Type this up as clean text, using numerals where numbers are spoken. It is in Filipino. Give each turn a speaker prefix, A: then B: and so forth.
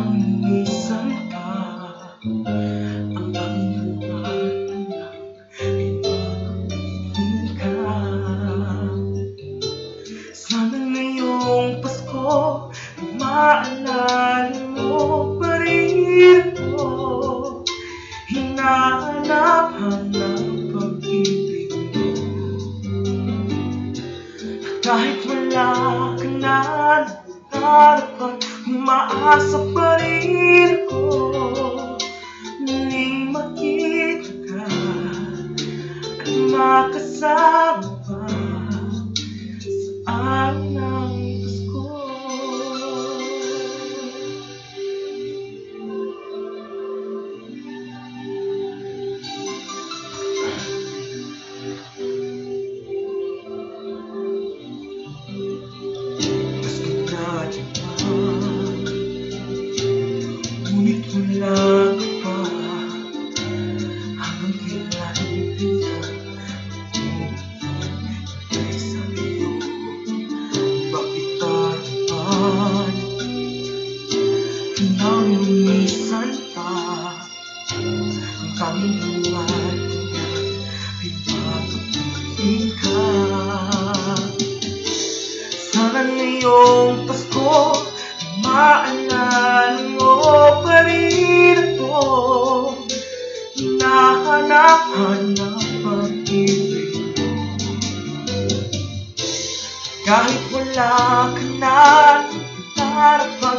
A: minsan pa ang aming buwan ipagpiliin ka. Sana ngayong Pasko maalala mo pa rin ako. Hinahanap-hanap pag-ibig mo. At kahit wala ka na harapan, umaasa pa rin ako muling makita ka at makasama pa sa araw ng Pasko. Ngunit wala ka pa hanggang kailan pinag-ibigay sa iyo. Bakit tayo pinamimisan pa ang kaming buwan pinapagpiliin ka. Sana ngayong Pasko maalala mo pa rin ako. Hinahanap-hanap pag-ibig mo. Kahit wala ka na harapan,